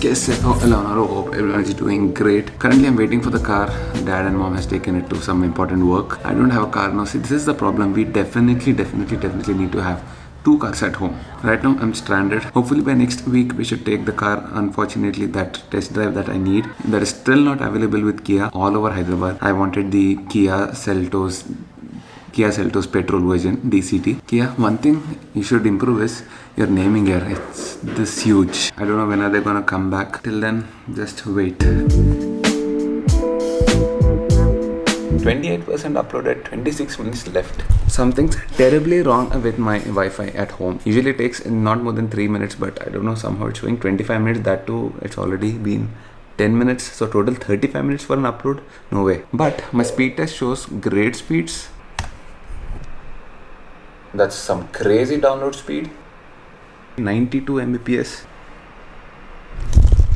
Yes, Eleonora, hope everyone is doing great. Currently, I'm waiting for the car. Dad and mom has taken it to some important work. I don't have a car now. See, this is the problem. We definitely need to have two cars at home. Right now, I'm stranded. Hopefully, by next week, we should take the car. Unfortunately, that test drive that I need, that is still not available with Kia all over Hyderabad. I wanted the Kia Seltos petrol version DCT. Kia, one thing you should improve is your naming here. It's this huge. I don't know when are they gonna come back. Till then, just wait. 28% uploaded, 26 minutes left. Something's terribly wrong with my Wi-Fi at home. Usually takes not more than 3 minutes, but I don't know, somehow it's showing 25 minutes. That too, it's already been 10 minutes. So total 35 minutes for an upload? No way. But my speed test shows great speeds. That's some crazy download speed. 92 Mbps.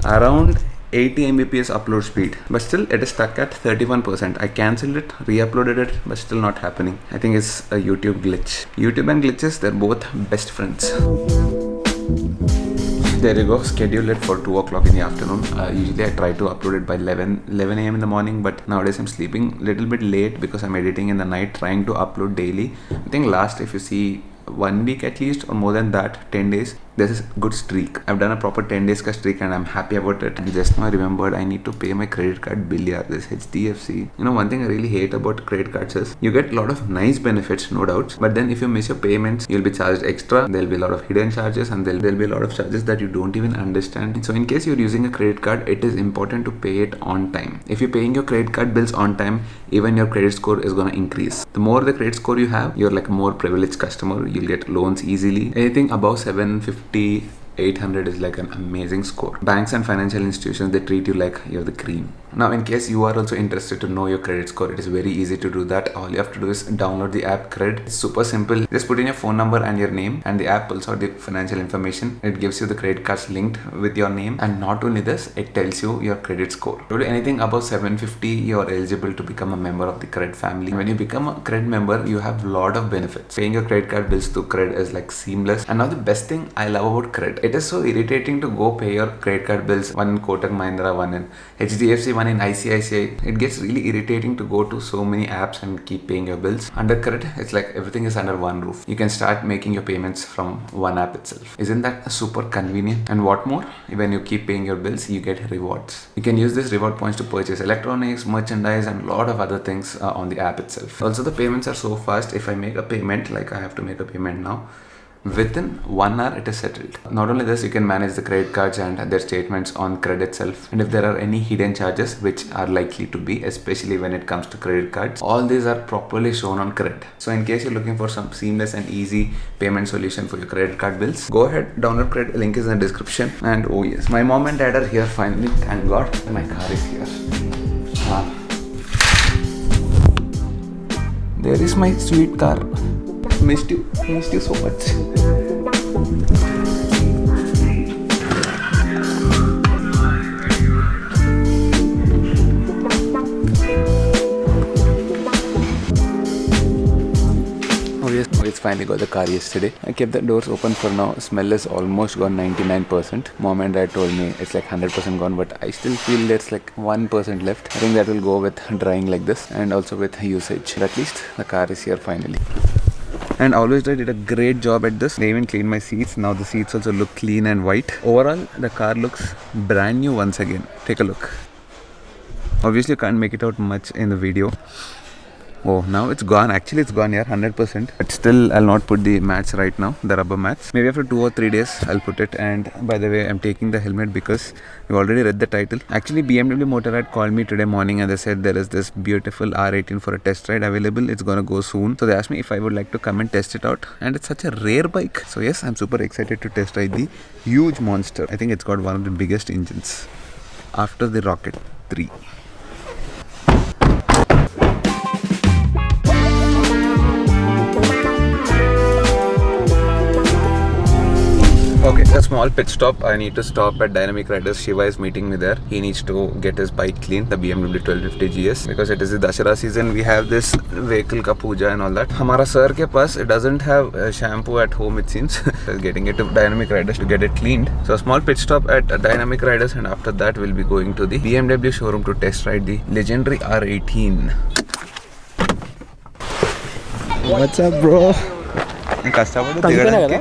Around 80 Mbps upload speed. But still it is stuck at 31%. I cancelled it, re-uploaded it, but still not happening. I think it's a YouTube glitch. YouTube and glitches, they're both best friends. There you go, schedule it for 2 o'clock in the afternoon. Usually I try to upload it by 11 a.m. in the morning, but nowadays I'm sleeping a little bit late because I'm editing in the night, trying to upload daily. I think last, if you see, 1 week at least, or more than that, 10 days, this is a good streak. I've done a proper 10 days streak and I'm happy about it. And just now I remembered I need to pay my credit card bill. Yeah, this HDFC. You know, one thing I really hate about credit cards is you get a lot of nice benefits, no doubts, but then if you miss your payments, you'll be charged extra. There'll be a lot of hidden charges and there'll be a lot of charges that you don't even understand. So in case you're using a credit card, it is important to pay it on time. If you're paying your credit card bills on time, even your credit score is going to increase. The more the credit score you have, you're like a more privileged customer. You'll get loans easily. Anything above 750, 800 is like an amazing score. Banks and financial institutions, they treat you like you're the cream. Now, in case you are also interested to know your credit score, it is very easy to do that. All you have to do is download the app Cred. It's super simple. Just put in your phone number and your name, and the app pulls out the financial information. It gives you the credit cards linked with your name, and not only this, it tells you your credit score. Totally anything above 750, you are eligible to become a member of the Cred family. When you become a Cred member, you have a lot of benefits. Paying your credit card bills through Cred is like seamless. And now the best thing I love about Cred, it is so irritating to go pay your credit card bills, one in Kotak Mahindra, one in HDFC, one in ICICI. It gets really irritating to go to so many apps and keep paying your bills. Under Cred, it's like everything is under one roof. You can start making your payments from one app itself. Isn't that super convenient? And what more, when you keep paying your bills, you get rewards. You can use this reward points to purchase electronics, merchandise, and a lot of other things on the app itself. Also, the payments are so fast. If I make a payment, like I have to make a payment now, within 1 hour it is settled. Not only this, you can manage the credit cards and their statements on Cred itself. And if there are any hidden charges, which are likely to be, especially when it comes to credit cards, all these are properly shown on Cred. So in case you're looking for some seamless and easy payment solution for your credit card bills, go ahead, download Cred, link is in the description. And oh yes, my mom and dad are here finally, thank God. My car is here. There is my sweet car. Missed you so much. It's finally got the car yesterday. I kept the doors open for now. Smell is almost gone 99%. Mom and dad told me it's like 100% gone, but I still feel there's like 1% left. I think that will go with drying like this and also with usage. But at least the car is here finally. And Always Dry did a great job at this. They even cleaned my seats. Now the seats also look clean and white. Overall, the car looks brand new once again. Take a look. Obviously, you can't make it out much in the video. Oh, now it's gone. Actually, it's gone here, 100%. But still, I'll not put the mats right now, the rubber mats. Maybe after 2 or 3 days, I'll put it. And by the way, I'm taking the helmet because you already read the title. Actually, BMW Motorrad called me today morning and they said there is this beautiful R18 for a test ride available. It's gonna go soon. So they asked me if I would like to come and test it out. And it's such a rare bike. So yes, I'm super excited to test ride the huge monster. I think it's got one of the biggest engines after the Rocket 3. Okay, that's small pit stop. I need to stop at Dynamic Riders. Shiva is meeting me there. He needs to get his bike cleaned, the BMW 1250 GS, because it is the Dashera season. We have this vehicle ka puja and all that. Hamara sir ke paas, it doesn't have shampoo at home, it seems. Getting it to Dynamic Riders to get it cleaned. So a small pit stop at Dynamic Riders, and after that we'll be going to the BMW showroom to test ride the legendary R18. What's up, bro? కష్టపడి దిగడానికి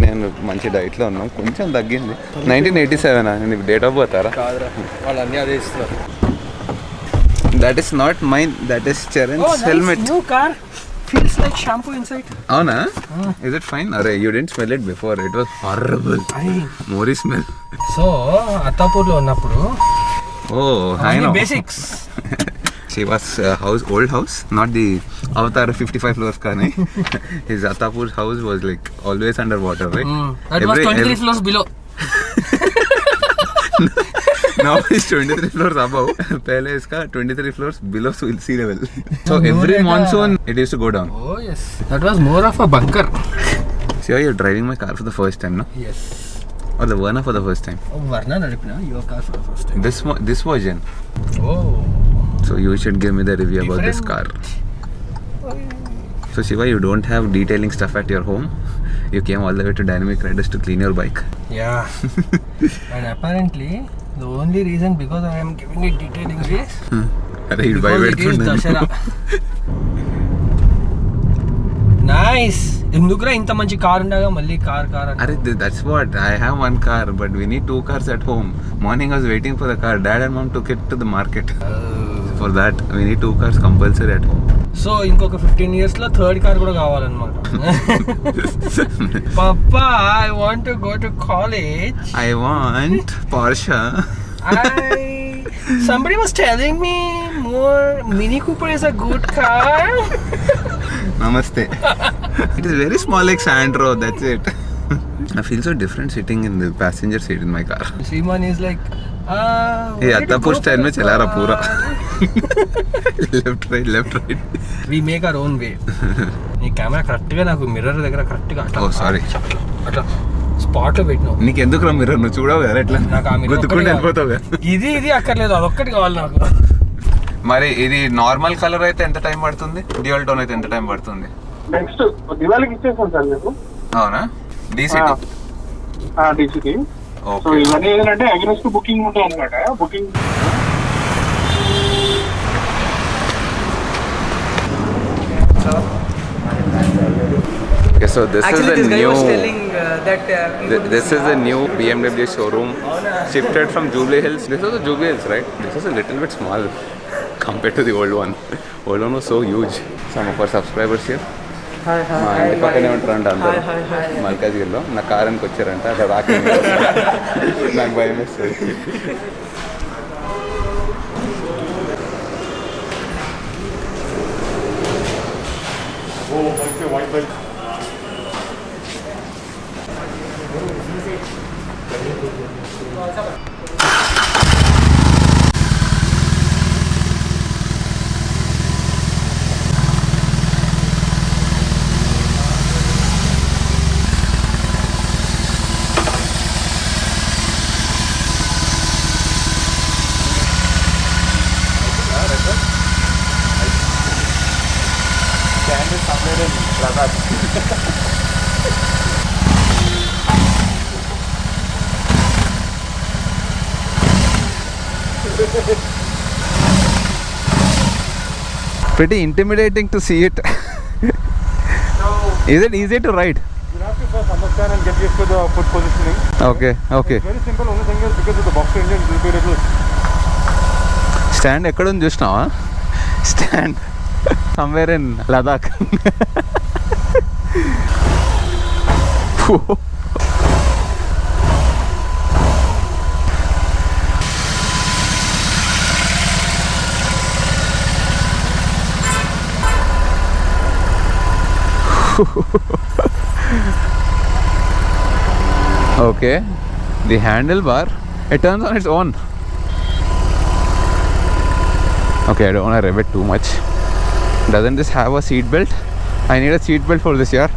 నేను మంచి డైట్లో ఉన్నాం, కొంచెం తగ్గింది. 1987 నీకు date of birth? వాళ్ళన్నీ అదే ఇస్తున్నారు. That is not mine, that is Charan's helmet. New car feels like shampoo inside. అవునా? Is it fine? Arey, you didn't smell it before. It was horrible. Mori smell. So అత్తాపూర్లో ఉన్నప్పుడు I know basics. Shiva's house, old house, not the Avatar 55 floors kani. His Attapur house was like always underwater, right? That was 23 floors below. Now it's 23 floors above. Pehle iska 23 floors below sea level. So every monsoon it used to go down. Oh yes, that was more of a bunker. So you're driving my car for the first time, no? Yes. Or the Verna for the first time? Verna nadipina your car for the first time. This version. Oh. So you should give me the review about this car. So Shiva, you don't have detailing stuff at your home. You came all the way to Dynamic Riders to clean your bike. Yeah. And apparently the only reason because I am giving it detailing is because it is Dashera. Nice. ఎందుకురా ఇంత మంచి car ఉండగా మళ్ళీ car Arey, that's what I have one car, but we need two cars at home. Morning I was waiting for the car. Dad and mom took it to the market. For that we need two cars compulsory at home. So ఇంకొక 15 years లో third car కూడా కావాలన్నమాట. Papa, I want to go to college. I want Porsche. Somebody was telling me more Mini Cooper is a good car. Namaste. It is very small like Sandro, that's it. I feel so different sitting in the passenger seat in my car. Shriman is like, hey, Attapur style mein chala raha pura. left right. We make our own way. నీ camera correct గా నాకు mirror దగ్గర correct గా ఓ sorry అట్లా spot లో పెట్టినావు. నీకు ఎందుకు రా మిర్రర్? నువ్వు చూడవు కదా ఎట్లా గుద్దుకుంటే వెళ్ళిపోతావు కదా. ఇది అక్కర్లేదు, అదొక్కటి కావాలి నాకు. మరి ఇది నార్మల్ కలర్ అయితే ఎంత టైం పడుతుంది? డ్యూయల్ టోన్ అయితే ఎంత టైం పడుతుంది? నెక్స్ట్ దివాళీకి ఇచ్చేసాం సార్ మీకు. అవునా? డీసీటీ. సో ఇవన్నీ ఏంటంటే అగ్రెస్ట్ బుకింగ్ ఉంటాయి అన్నమాట. Booking Okay, so this Actually, is this a guy new. was telling that This is a new BMW showroom shifted from Jubilee Hills. This was the Jubilee Hills, right? This is a little bit small compared to the old one. Old one was so huge. Some of our subscribers here. hi. మా ఇంటి పక్కనే ఉంటారంట అందరూ. మల్కాజ్గిరిలో నా కారానికి వచ్చారంట. అక్కడ రాకే నాకు భయం వేస్తుంది. Pretty intimidating to see it. Is it easy to ride? You have to first understand and get used to the foot positioning. Okay. It's very simple. Only thing is because of the boxer engine, it will be a little. Stand ఎక్కడుంది చూసినావా? Stand somewhere in Ladakh. Okay, the handlebar, it turns on its own. Okay, I don't want to rev it too much. Doesn't this have a seat belt? I need a seat belt for this, yaar.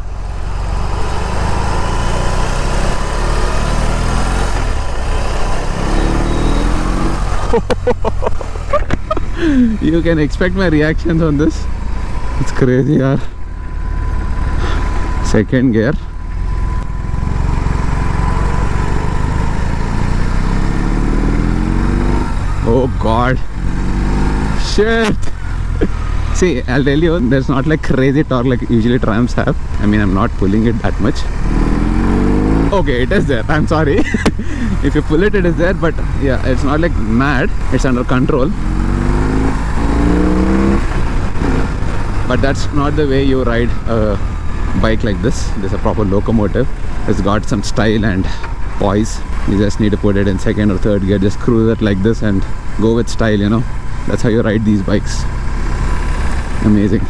You can expect my reactions on this. It's crazy, yaar. Second gear. Oh god. Shit. See, I'll tell you, there's not like crazy torque like usually trams have. I mean, I'm not pulling it that much. Okay, it is there. I'm sorry. If you pull it, it is there. But yeah, it's not like mad. It's under control. But that's not the way you ride a bike like this. This is a proper locomotive. It's got some style and poise. You just need to put it in second or third gear. Just cruise it like this and go with style, you know. That's how you ride these bikes. Amazing.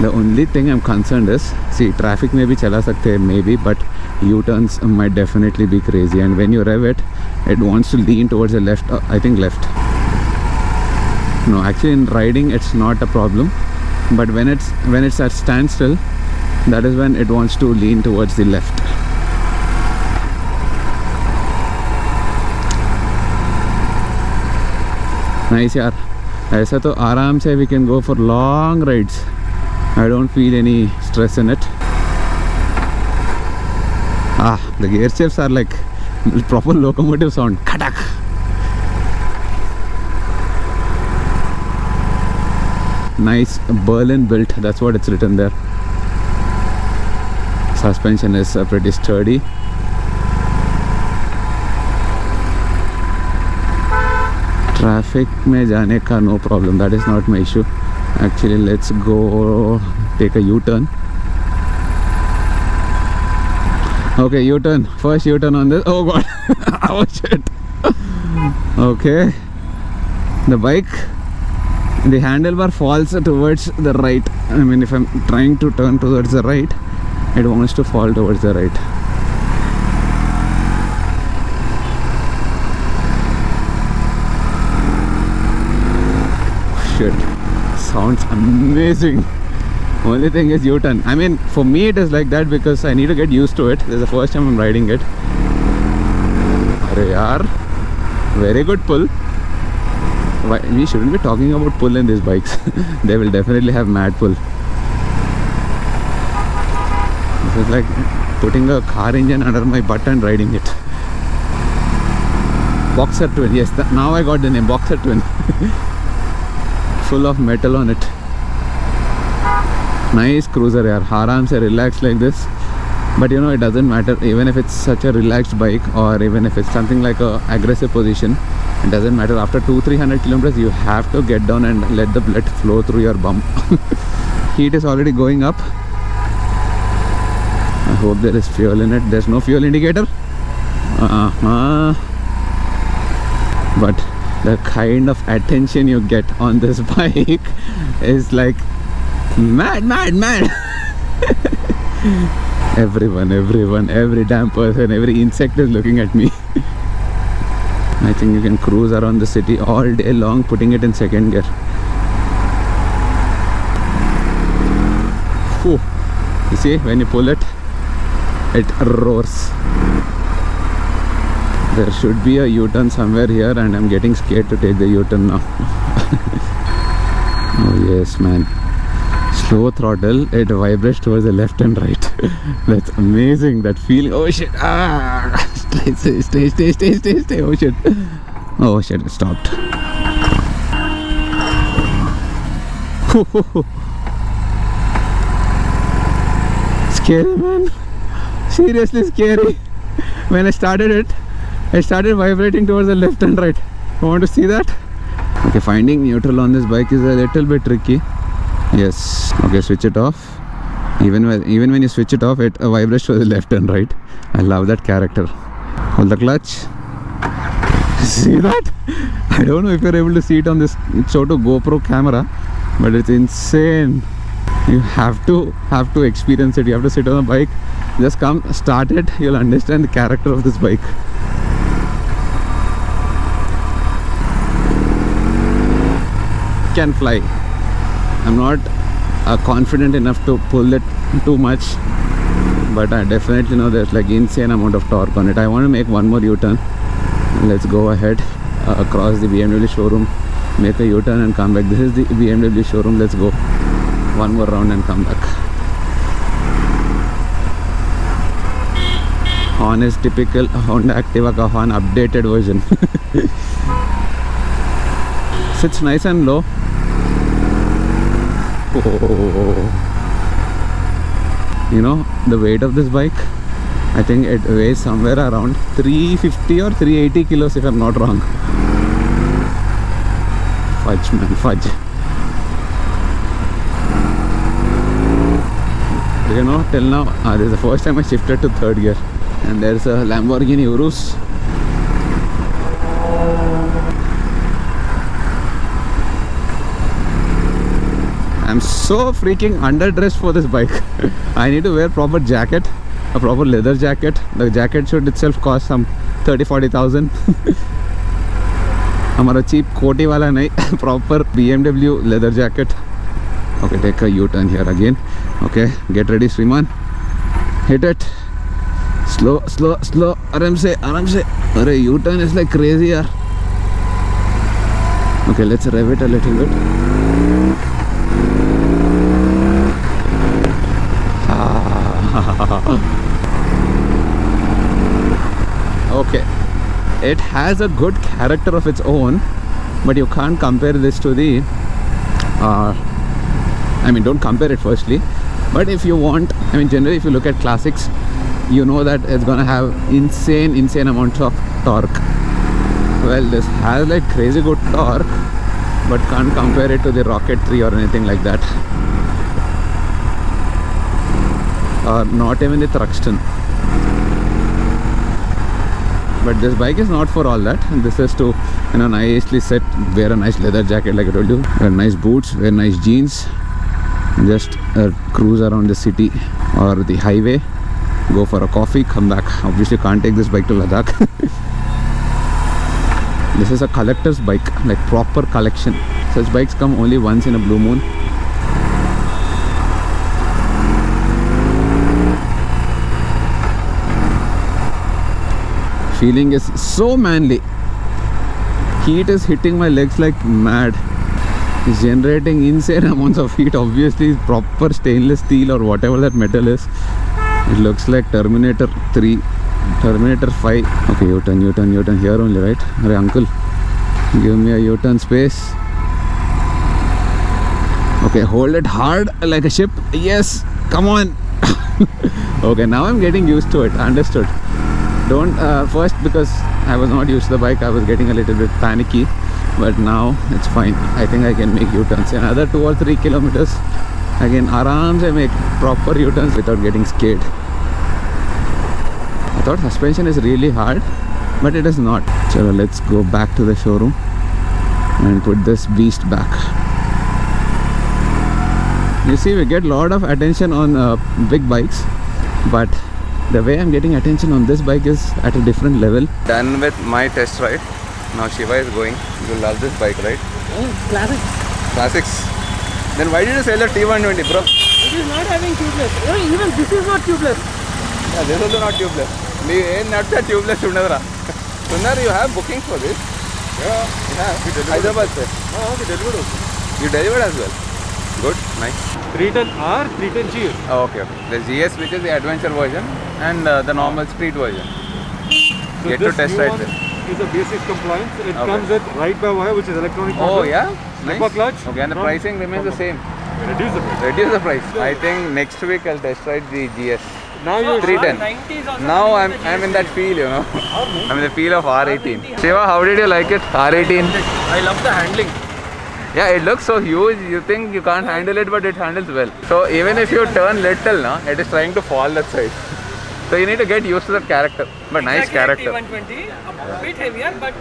The only thing I'm concerned is, see, traffic may be chala sakte, maybe, but U-turns might definitely be crazy. And when you rev it, it wants to lean towards the left. I think left. No, actually in riding it's not a problem. But when it's at standstill, that is when it wants to lean towards the left. Nice yaar. ऐसा तो आराम से we can go for long rides. I don't feel any stress in it. The gear shifts are like proper locomotive sound. Katak. Nice Berlin built, that's what it's written there. Suspension is pretty sturdy. Traffic mein jaane ka no problem, that is not my issue. Actually, let's go take a U-turn. Okay, U-turn. First U-turn on this. Oh god. Oh shit. Okay. The bike, the handlebar falls towards the right. I mean, if I'm trying to turn towards the right, it wants to fall towards the right. Shit. Sounds amazing. Only thing is U-turn. I mean, for me it is like that because I need to get used to it. This is the first time I'm riding it. Arey yaar. Very good pull. Why, we shouldn't be talking about pull in these bikes. They will definitely have mad pull. This is like putting a car engine under my butt and riding it. Boxer Twin. Yes, now I got the name. Boxer Twin. Full of metal on it. Nice cruiser yaar. Aaram se relax like this. But you know, it doesn't matter even if it's such a relaxed bike or even if it's something like a aggressive position. It doesn't matter. After 200-300 kilometers, you have to get down and let the blood flow through your bum. Heat is already going up. I hope there is fuel in it. There's no fuel indicator. But the kind of attention you get on this bike is like mad. Everyone, every damn person, every insect is looking at me. I think you can cruise around the city all day long putting it in second gear. Whew. You see, when you pull it, it roars. There should be a U-turn somewhere here and I'm getting scared to take the U-turn now. Oh yes, man. Slow throttle, it vibrates towards the left and right. That's amazing, that feeling. Oh shit. Stay. Oh shit, it stopped. Scary, man. Seriously scary. When I started it vibrating towards the left and right. You want to see that? Okay, finding neutral on this bike is a little bit tricky. Yes. Okay, switch it off. Even when you switch it off, it vibrates to the left and right. I love that character. Hold the clutch. See that? I don't know if you're able to see it on this Choto GoPro camera, but it's insane. You have to experience it. You have to sit on a bike. Just come, start it. You'll understand the character of this bike. Can fly. I'm not confident enough to pull it too much, but I definitely know there's like insane amount of torque on it. I want to make one more U-turn. Let's go ahead. cross the BMW showroom, make a U-turn and come back. This is the BMW showroom. Let's go one more round and come back. Horn is typical Honda Activa ka horn, updated version. Sits nice and low. Oh. You know the weight of this bike, I think it weighs somewhere around 350 or 380 kilos if I'm not wrong. Fudge man, fudge. You know, till now this is the first time I shifted to third gear. And there's a Lamborghini Urus. I'm so freaking underdressed for this bike. I need to wear proper jacket, a proper leather jacket. The jacket should itself cost some 30-40,000. हमारा cheap कोटी वाला नहीं, proper BMW leather jacket. Okay, take a U-turn here again. Okay, get ready, Sriman. Hit it. Slow, slow, slow. आराम से, आराम से. अरे U-turn is like crazy यार. Okay, let's rev it a little bit. Okay, it has a good character of its own, but you can't compare this to the I mean, don't compare it firstly, but if you want, I mean, generally if you look at classics, you know that it's gonna have insane amounts of torque. Well, this has like crazy good torque, but can't compare it to the Rocket 3 or anything like that, or not even the Thruxton. But this bike is not for all that. This is to, you know, nicely set, wear a nice leather jacket like I told you, wear nice boots, wear nice jeans, just cruise around the city or the highway, go for a coffee, come back. Obviously can't take this bike to Ladakh. This is a collector's bike, like proper collection. Such bikes come only once in a blue moon. Feeling is so manly. Heat is hitting my legs like mad. It's generating insane amounts of heat. Obviously proper stainless steel or whatever that metal is. It looks like Terminator 3, Terminator 5. Okay, U-turn, U-turn, U-turn here only, right? Hey uncle, give me a U-turn space. Okay, hold it hard like a ship. Yes, come on. Okay, now I'm getting used to it. Understood. Don't first, because I was not used to the bike, I was getting a little bit panicky, but now it's fine. I think I can make U-turns. Another 2 or 3 kilometers I can aram se make proper U-turns without getting scared. I thought suspension is really hard, but it is not. So let's go back to the showroom and put this beast back. You see, we get a lot of attention on big bikes, but the way I'm getting attention on this bike is at a different level. Done with my test ride. Now Shiva is going. You love this bike, right? Oh, classics. Classics. Then why did you sell the T120, bro? It is not having tubeless. Oh, even this is not tubeless. Yeah, this is also not tubeless. Not that tubeless, Sundar. Sundar, you have bookings for this? Yeah. Yeah. Hyderabad, sir. Oh, okay, delivered also. You delivered as well. Good, nice. 310R, 310G. Oh, okay. The GS, which is the adventure version, and the normal street version. So Get to test new ride one this. is a basic compliance. It Okay. comes with ride-by-wire, which is electronic. Oh, control. yeah? Slipper Nice. clutch. Okay, and the From- pricing remains the same. Reduce the price. Reduce the price. I think next week I'll test ride the GS. Now you 310. Now I'm in that feel, you know. I'm in the feel of R18. Shiva, how did you like it? R18? I love the handling. Yeah, it looks so huge. You think you can't handle it, but it handles well. So even if you turn little, na, it is trying to fall that side. So you need to get used to that character. But nice character. T120, a bit heavier, but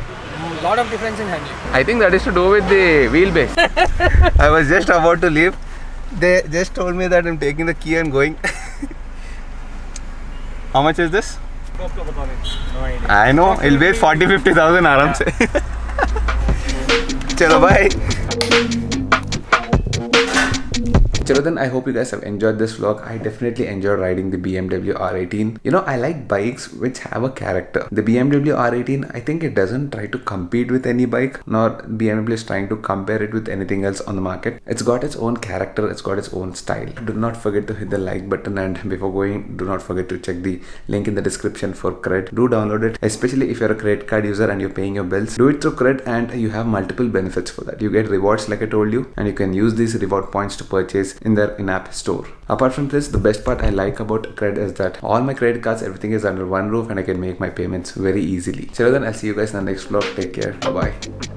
lot of difference in handling. I think that is to do with the wheelbase. I was just about to leave. They just told me that I'm taking the key and going. How much is this? I know. It'll be 40-50,000 aram se. Chalo, bye. Chalo then, I hope you guys have enjoyed this vlog. I definitely enjoyed riding the BMW R18. You know, I like bikes which have a character. The BMW R18, I think it doesn't try to compete with any bike, nor BMW is trying to compare it with anything else on the market. It's got its own character, it's got its own style. Do not forget to hit the like button, and before going, do not forget to check the link in the description for Cred. Do download it, especially if you're a credit card user and you're paying your bills. Do it through Cred and you have multiple benefits for that. You get rewards like I told you, and you can use these reward points to purchase in their in-app store. Apart from this, the best part I like about Cred is that all my credit cards, everything is under one roof and I can make my payments very easily. So then, I'll see you guys in the next vlog. Take care. Bye-bye.